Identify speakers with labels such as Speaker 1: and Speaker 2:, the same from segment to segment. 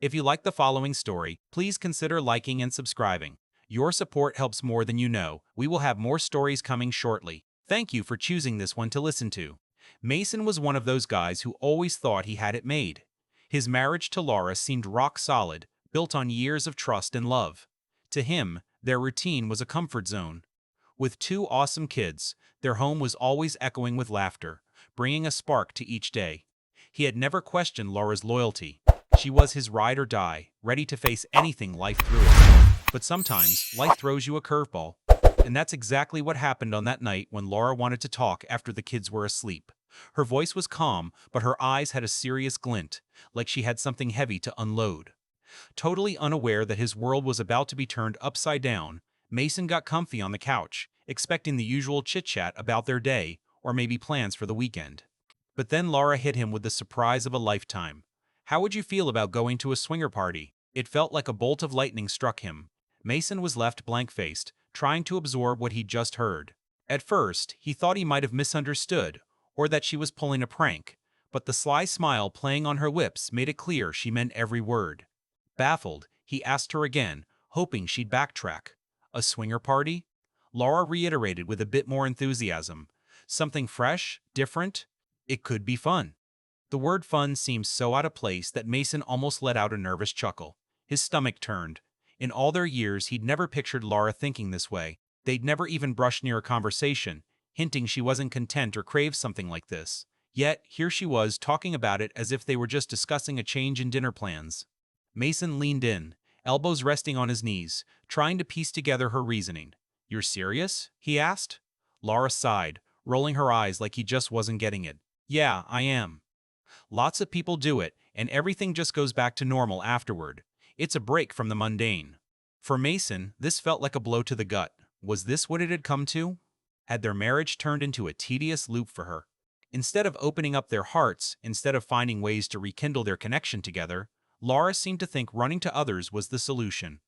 Speaker 1: If you like the following story, please consider liking and subscribing. Your support helps more than you know. We will have more stories coming shortly. Thank you for choosing this one to listen to. Mason was one of those guys who always thought he had it made. His marriage to Lara seemed rock solid, built on years of trust and love. To him, their routine was a comfort zone. With two awesome kids, their home was always echoing with laughter, bringing a spark to each day. He had never questioned Lara's loyalty. She was his ride or die, ready to face anything life threw her. But sometimes, life throws you a curveball. And that's exactly what happened on that night when Lara wanted to talk after the kids were asleep. Her voice was calm, but her eyes had a serious glint, like she had something heavy to unload. Totally unaware that his world was about to be turned upside down, Mason got comfy on the couch, expecting the usual chit-chat about their day, or maybe plans for the weekend. But then Lara hit him with the surprise of a lifetime. "How would you feel about going to a swinger party?" It felt like a bolt of lightning struck him. Mason was left blank-faced, trying to absorb what he'd just heard. At first, he thought he might have misunderstood, or that she was pulling a prank, but the sly smile playing on her lips made it clear she meant every word. Baffled, he asked her again, hoping she'd backtrack. "A swinger party?" Lara reiterated with a bit more enthusiasm. "Something fresh, different? It could be fun." The word fun seemed so out of place that Mason almost let out a nervous chuckle. His stomach turned. In all their years, he'd never pictured Lara thinking this way. They'd never even brushed near a conversation, hinting she wasn't content or craved something like this. Yet, here she was talking about it as if they were just discussing a change in dinner plans. Mason leaned in, elbows resting on his knees, trying to piece together her reasoning. "You're serious?" he asked. Lara sighed, rolling her eyes like he just wasn't getting it. "Yeah, I am. Lots of people do it, and everything just goes back to normal afterward. It's a break from the mundane." For Mason, this felt like a blow to the gut. Was this what it had come to? Had their marriage turned into a tedious loop for her? Instead of opening up their hearts, instead of finding ways to rekindle their connection together, Lara seemed to think running to others was the solution.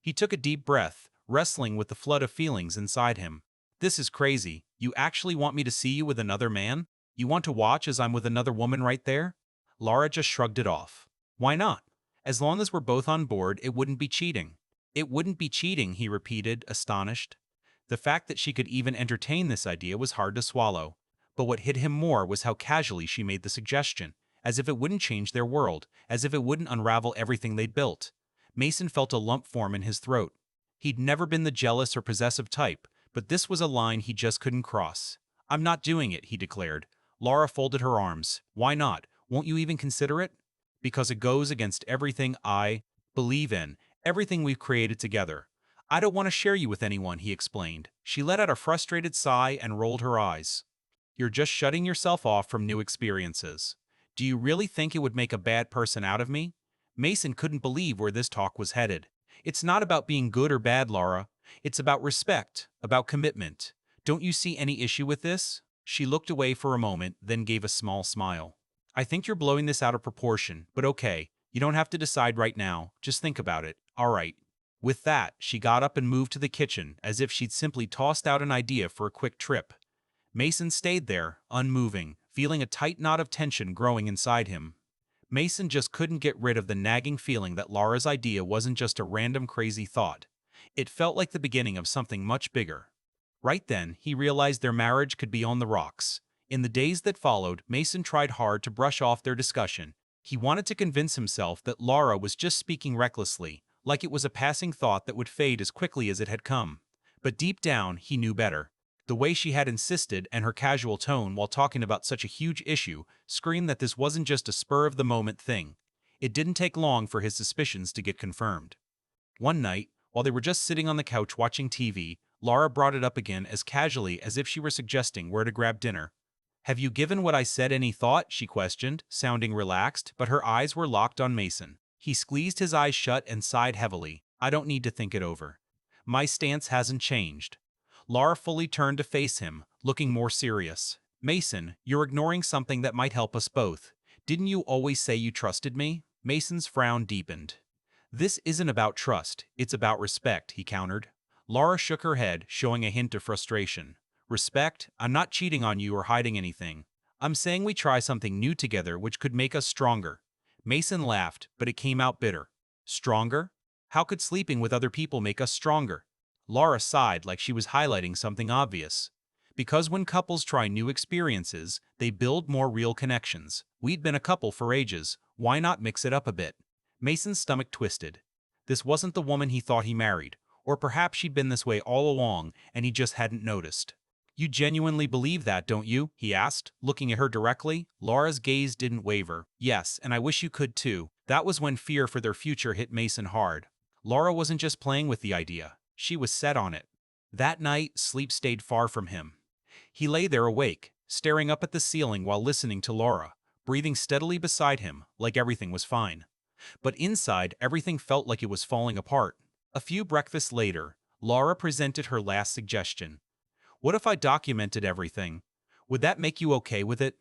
Speaker 1: He took a deep breath, wrestling with the flood of feelings inside him. "This is crazy. You actually want me to see you with another man? You want to watch as I'm with another woman right there?" Lara just shrugged it off. "Why not? As long as we're both on board, it wouldn't be cheating." "It wouldn't be cheating," he repeated, astonished. The fact that she could even entertain this idea was hard to swallow. But what hit him more was how casually she made the suggestion, as if it wouldn't change their world, as if it wouldn't unravel everything they'd built. Mason felt a lump form in his throat. He'd never been the jealous or possessive type, but this was a line he just couldn't cross. "I'm not doing it," he declared. Lara folded her arms. "Why not? Won't you even consider it?" "Because it goes against everything I believe in, everything we've created together. I don't want to share you with anyone," he explained. She let out a frustrated sigh and rolled her eyes. "You're just shutting yourself off from new experiences. Do you really think it would make a bad person out of me?" Mason couldn't believe where this talk was headed. "It's not about being good or bad, Lara. It's about respect, about commitment. Don't you see any issue with this?" She looked away for a moment, then gave a small smile. "I think you're blowing this out of proportion, but okay. You don't have to decide right now. Just think about it. All right." With that, she got up and moved to the kitchen, as if she'd simply tossed out an idea for a quick trip. Mason stayed there, unmoving, feeling a tight knot of tension growing inside him. Mason just couldn't get rid of the nagging feeling that Lara's idea wasn't just a random crazy thought. It felt like the beginning of something much bigger. Right then, he realized their marriage could be on the rocks. In the days that followed, Mason tried hard to brush off their discussion. He wanted to convince himself that Lara was just speaking recklessly, like it was a passing thought that would fade as quickly as it had come. But deep down, he knew better. The way she had insisted and her casual tone while talking about such a huge issue screamed that this wasn't just a spur-of-the-moment thing. It didn't take long for his suspicions to get confirmed. One night, while they were just sitting on the couch watching TV, Lara brought it up again as casually as if she were suggesting where to grab dinner. "Have you given what I said any thought?" she questioned, sounding relaxed, but her eyes were locked on Mason. He squeezed his eyes shut and sighed heavily. "I don't need to think it over. My stance hasn't changed." Lara fully turned to face him, looking more serious. "Mason, you're ignoring something that might help us both. Didn't you always say you trusted me?" Mason's frown deepened. "This isn't about trust, it's about respect," he countered. Lara shook her head, showing a hint of frustration. "Respect? I'm not cheating on you or hiding anything. I'm saying we try something new together which could make us stronger. Mason laughed, but it came out bitter. Stronger? How could sleeping with other people make us stronger? Lara sighed like she was highlighting something obvious. Because when couples try new experiences, they build more real connections. We'd been a couple for ages. Why not mix it up a bit? Mason's stomach twisted. This wasn't the woman he thought he married. Or perhaps she'd been this way all along and he just hadn't noticed. You genuinely believe that, don't you? He asked, looking at her directly. Lara's gaze didn't waver. Yes, and I wish you could too. That was when fear for their future hit Mason hard. Lara wasn't just playing with the idea. She was set on it. That night, sleep stayed far from him. He lay there awake, staring up at the ceiling while listening to Lara, breathing steadily beside him, like everything was fine. But inside, everything felt like it was falling apart. A few breakfasts later, Lara presented her last suggestion. What if I documented everything? Would that make you okay with it?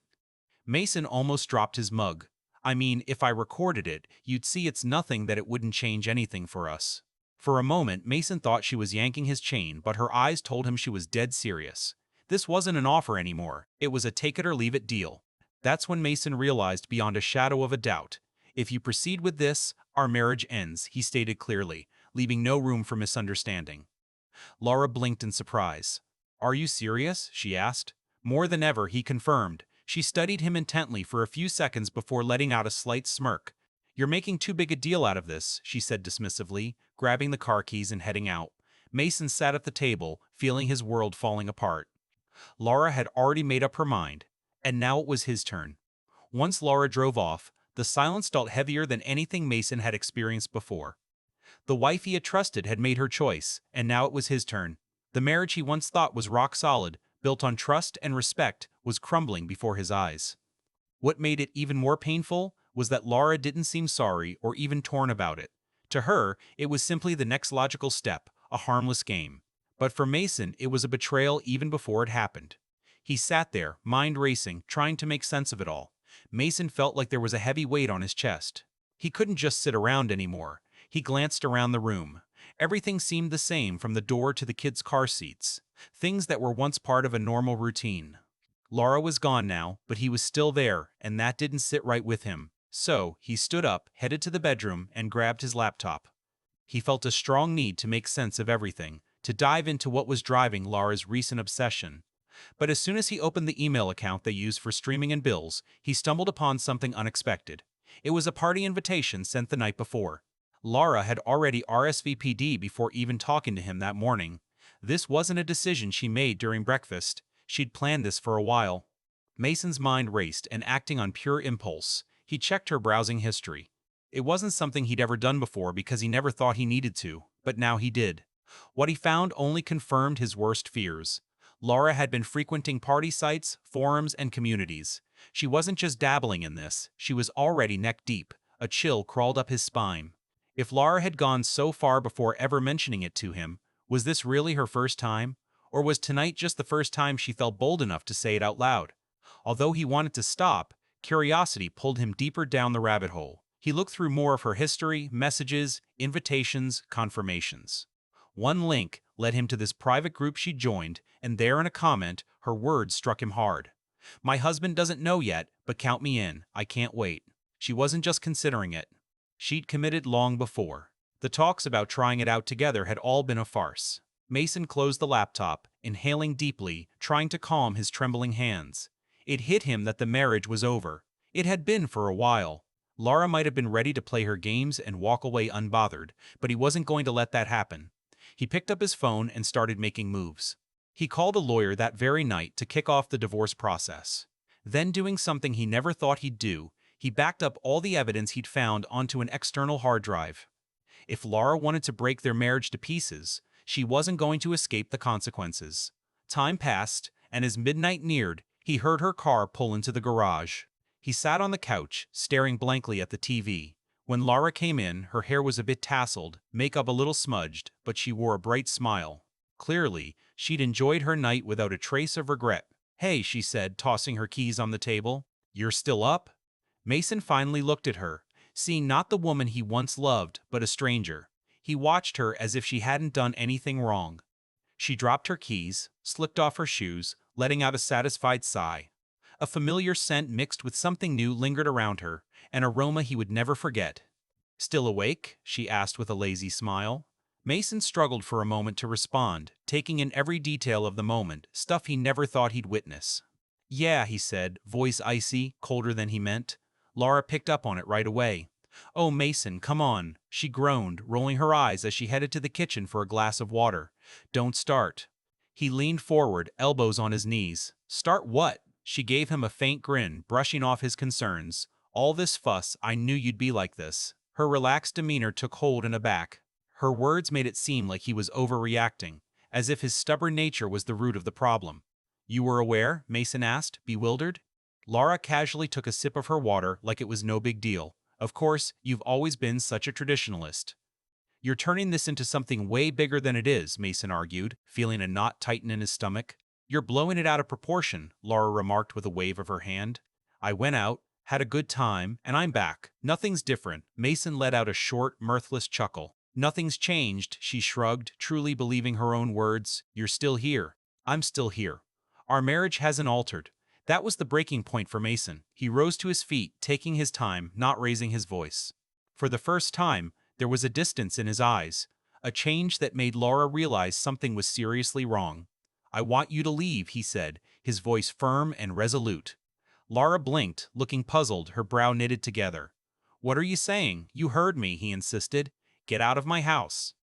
Speaker 1: Mason almost dropped his mug. I mean, if I recorded it, you'd see it's nothing that it wouldn't change anything for us. For a moment, Mason thought she was yanking his chain, but her eyes told him she was dead serious. This wasn't an offer anymore. It was a take-it-or-leave-it deal. That's when Mason realized beyond a shadow of a doubt. If you proceed with this, our marriage ends, he stated clearly, leaving no room for misunderstanding. Lara blinked in surprise. Are you serious? She asked. More than ever, he confirmed. She studied him intently for a few seconds before letting out a slight smirk. You're making too big a deal out of this, she said dismissively, grabbing the car keys and heading out. Mason sat at the table, feeling his world falling apart. Lara had already made up her mind, and now it was his turn. Once Lara drove off, the silence felt heavier than anything Mason had experienced before. The wife he had trusted had made her choice, and now it was his turn. The marriage he once thought was rock solid, built on trust and respect, was crumbling before his eyes. What made it even more painful was that Lara didn't seem sorry or even torn about it. To her, it was simply the next logical step, a harmless game. But for Mason, it was a betrayal even before it happened. He sat there, mind racing, trying to make sense of it all. Mason felt like there was a heavy weight on his chest. He couldn't just sit around anymore. He glanced around the room. Everything seemed the same from the door to the kids' car seats, things that were once part of a normal routine. Lara was gone now, but he was still there, and that didn't sit right with him. So, he stood up, headed to the bedroom, and grabbed his laptop. He felt a strong need to make sense of everything, to dive into what was driving Lara's recent obsession. But as soon as he opened the email account they used for streaming and bills, he stumbled upon something unexpected. It was a party invitation sent the night before. Lara had already RSVP'd before even talking to him that morning. This wasn't a decision she made during breakfast. She'd planned this for a while. Mason's mind raced, and acting on pure impulse, he checked her browsing history. It wasn't something he'd ever done before because he never thought he needed to, but now he did. What he found only confirmed his worst fears. Lara had been frequenting party sites, forums, and communities. She wasn't just dabbling in this, she was already neck-deep. A chill crawled up his spine. If Lara had gone so far before ever mentioning it to him, was this really her first time? Or was tonight just the first time she felt bold enough to say it out loud? Although he wanted to stop, curiosity pulled him deeper down the rabbit hole. He looked through more of her history, messages, invitations, confirmations. One link led him to this private group she joined, and there in a comment, her words struck him hard. My husband doesn't know yet, but count me in. I can't wait. She wasn't just considering it. She'd committed long before. The talks about trying it out together had all been a farce. Mason closed the laptop, inhaling deeply, trying to calm his trembling hands. It hit him that the marriage was over. It had been for a while. Lara might have been ready to play her games and walk away unbothered, but he wasn't going to let that happen. He picked up his phone and started making moves. He called a lawyer that very night to kick off the divorce process. Then, doing something he never thought he'd do, he backed up all the evidence he'd found onto an external hard drive. If Lara wanted to break their marriage to pieces, she wasn't going to escape the consequences. Time passed, and as midnight neared, he heard her car pull into the garage. He sat on the couch, staring blankly at the TV. When Lara came in, her hair was a bit tousled, makeup a little smudged, but she wore a bright smile. Clearly, she'd enjoyed her night without a trace of regret. Hey, she said, tossing her keys on the table. You're still up? Mason finally looked at her, seeing not the woman he once loved, but a stranger. He watched her as if she hadn't done anything wrong. She dropped her keys, slipped off her shoes, letting out a satisfied sigh. A familiar scent mixed with something new lingered around her, an aroma he would never forget. "Still awake?" she asked with a lazy smile. Mason struggled for a moment to respond, taking in every detail of the moment, stuff he never thought he'd witness. "Yeah," he said, voice icy, colder than he meant. Lara picked up on it right away. "Oh, Mason, come on," she groaned, rolling her eyes as she headed to the kitchen for a glass of water. "Don't start." He leaned forward, elbows on his knees. "Start what?" She gave him a faint grin, brushing off his concerns. "All this fuss, I knew you'd be like this." Her relaxed demeanor took hold and aback. Her words made it seem like he was overreacting, as if his stubborn nature was the root of the problem. "You were aware?" Mason asked, bewildered. Lara casually took a sip of her water like it was no big deal. "Of course, you've always been such a traditionalist." "You're turning this into something way bigger than it is," Mason argued, feeling a knot tighten in his stomach. "You're blowing it out of proportion," Lara remarked with a wave of her hand. "I went out, had a good time, and I'm back. Nothing's different." Mason let out a short, mirthless chuckle. "Nothing's changed," she shrugged, truly believing her own words. "You're still here. I'm still here. Our marriage hasn't altered." That was the breaking point for Mason. He rose to his feet, taking his time, not raising his voice. For the first time, there was a distance in his eyes, a change that made Lara realize something was seriously wrong. "I want you to leave," he said, his voice firm and resolute. Lara blinked, looking puzzled, her brow knitted together. "What are you saying? You heard me," he insisted. "Get out of my house."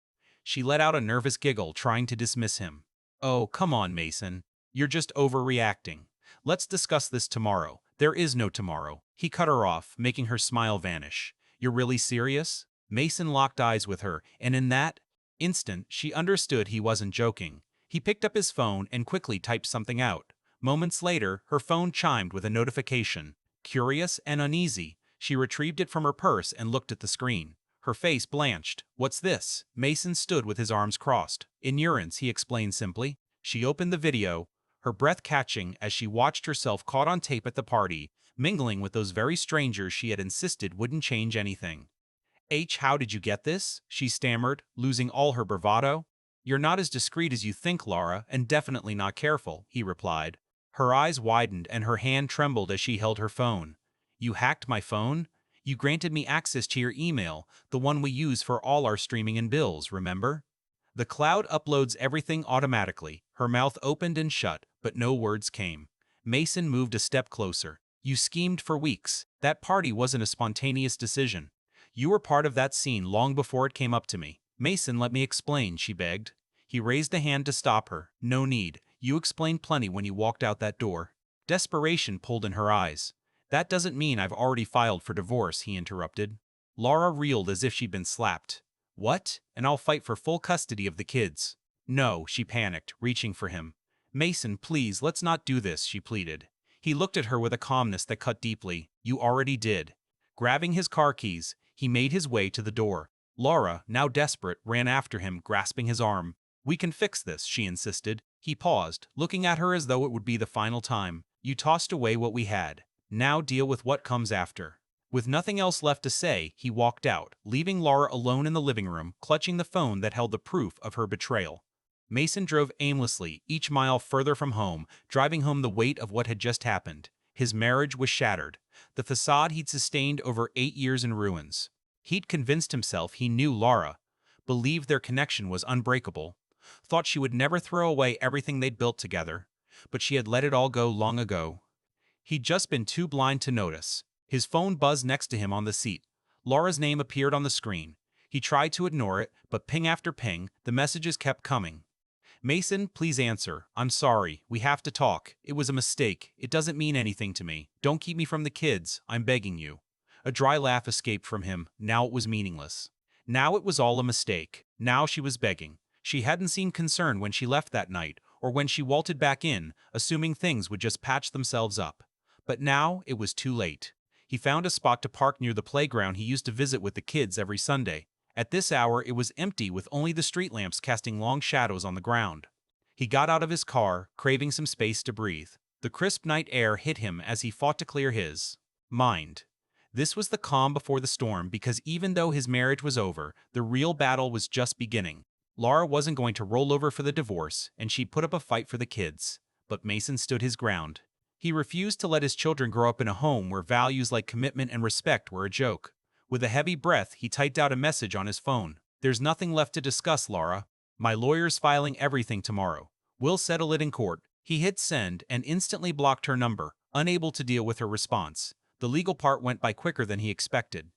Speaker 1: She let out a nervous giggle, trying to dismiss him. "Oh, come on, Mason. You're just overreacting. Let's discuss this tomorrow." "There is no tomorrow." He cut her off, making her smile vanish. "You're really serious?" Mason locked eyes with her, and in that instant, she understood he wasn't joking. He picked up his phone and quickly typed something out. Moments later, her phone chimed with a notification. Curious and uneasy, she retrieved it from her purse and looked at the screen. Her face blanched. "What's this?" Mason stood with his arms crossed. "Endurance," he explained simply. She opened the video, her breath catching as she watched herself caught on tape at the party, mingling with those very strangers she had insisted wouldn't change anything. How did you get this?" she stammered, losing all her bravado. "You're not as discreet as you think, Lara, and definitely not careful," he replied. Her eyes widened and her hand trembled as she held her phone. "You hacked my phone? You granted me access to your email, the one we use for all our streaming and bills, remember? The cloud uploads everything automatically." Her mouth opened and shut, but no words came. Mason moved a step closer. "You schemed for weeks. That party wasn't a spontaneous decision. You were part of that scene long before it came up to me." "Mason, let me explain," she begged. He raised a hand to stop her. "No need. You explained plenty when you walked out that door." Desperation pulled in her eyes. "That doesn't mean I've already filed for divorce," he interrupted. Lara reeled as if she'd been slapped. "What? And I'll fight for full custody of the kids." "No," she panicked, reaching for him. "Mason, please, let's not do this," she pleaded. He looked at her with a calmness that cut deeply. "You already did." Grabbing his car keys, he made his way to the door. Lara, now desperate, ran after him, grasping his arm. "We can fix this," she insisted. He paused, looking at her as though it would be the final time. "You tossed away what we had. Now deal with what comes after." With nothing else left to say, he walked out, leaving Lara alone in the living room, clutching the phone that held the proof of her betrayal. Mason drove aimlessly, each mile further from home, driving home the weight of what had just happened. His marriage was shattered. The facade he'd sustained over 8 years in ruins. He'd convinced himself he knew Lara, believed their connection was unbreakable, thought she would never throw away everything they'd built together, but she had let it all go long ago. He'd just been too blind to notice. His phone buzzed next to him on the seat. Lara's name appeared on the screen. He tried to ignore it, but ping after ping, the messages kept coming. "Mason, please answer. I'm sorry. We have to talk. It was a mistake. It doesn't mean anything to me. Don't keep me from the kids. I'm begging you." A dry laugh escaped from him. Now it was meaningless. Now it was all a mistake. Now she was begging. She hadn't seemed concerned when she left that night, or when she waltzed back in, assuming things would just patch themselves up. But now it was too late. He found a spot to park near the playground he used to visit with the kids every Sunday. At this hour, it was empty, with only the street lamps casting long shadows on the ground. He got out of his car, craving some space to breathe. The crisp night air hit him as he fought to clear his mind. This was the calm before the storm, because even though his marriage was over, the real battle was just beginning. Lara wasn't going to roll over for the divorce, and she'd put up a fight for the kids. But Mason stood his ground. He refused to let his children grow up in a home where values like commitment and respect were a joke. With a heavy breath, he typed out a message on his phone. "There's nothing left to discuss, Lara. My lawyer's filing everything tomorrow. We'll settle it in court." He hit send and instantly blocked her number, unable to deal with her response. The legal part went by quicker than he expected.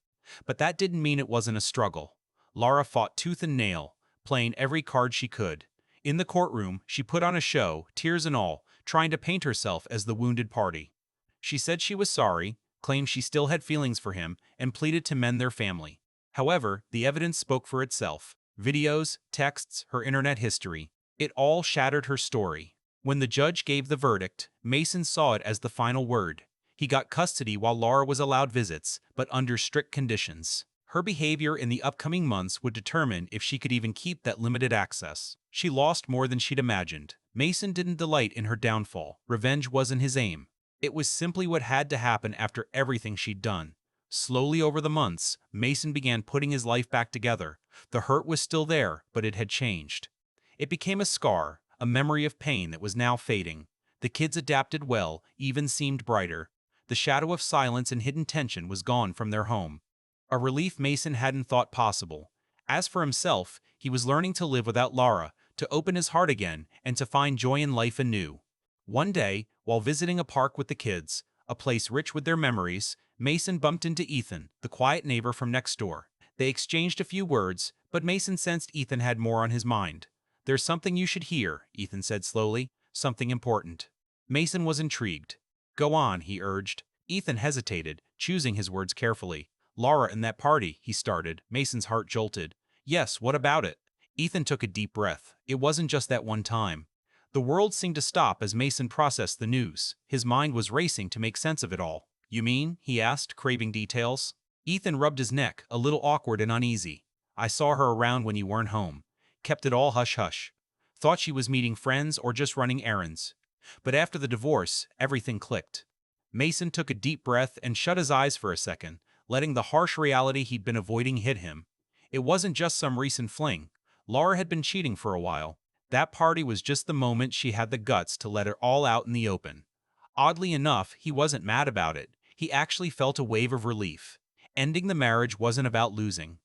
Speaker 1: But that didn't mean it wasn't a struggle. Lara fought tooth and nail, playing every card she could. In the courtroom, she put on a show, tears and all, trying to paint herself as the wounded party. She said she was sorry, claimed she still had feelings for him, and pleaded to mend their family. However, the evidence spoke for itself. Videos, texts, her internet history. It all shattered her story. When the judge gave the verdict, Mason saw it as the final word. He got custody while Lara was allowed visits, but under strict conditions. Her behavior in the upcoming months would determine if she could even keep that limited access. She lost more than she'd imagined. Mason didn't delight in her downfall. Revenge wasn't his aim. It was simply what had to happen after everything she'd done. Slowly over the months, Mason began putting his life back together. The hurt was still there, but it had changed. It became a scar, a memory of pain that was now fading. The kids adapted well, even seemed brighter. The shadow of silence and hidden tension was gone from their home. A relief Mason hadn't thought possible. As for himself, he was learning to live without Lara, to open his heart again, and to find joy in life anew. One day, while visiting a park with the kids, a place rich with their memories, Mason bumped into Ethan, the quiet neighbor from next door. They exchanged a few words, but Mason sensed Ethan had more on his mind. "There's something you should hear," Ethan said slowly, "something important." Mason was intrigued. "Go on," he urged. Ethan hesitated, choosing his words carefully. "Lara and that party," he started. Mason's heart jolted. "Yes, what about it?" Ethan took a deep breath. It wasn't just that one time. The world seemed to stop as Mason processed the news. His mind was racing to make sense of it all. "You mean?" he asked, craving details. Ethan rubbed his neck, a little awkward and uneasy. "I saw her around when you weren't home. Kept it all hush-hush. Thought she was meeting friends or just running errands. But after the divorce, everything clicked." Mason took a deep breath and shut his eyes for a second, letting the harsh reality he'd been avoiding hit him. It wasn't just some recent fling. Lara had been cheating for a while. That party was just the moment she had the guts to let it all out in the open. Oddly enough, he wasn't mad about it. He actually felt a wave of relief. Ending the marriage wasn't about losing.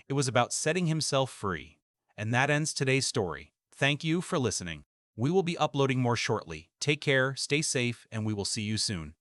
Speaker 1: It was about setting himself free. And that ends today's story. Thank you for listening. We will be uploading more shortly. Take care, stay safe, and we will see you soon.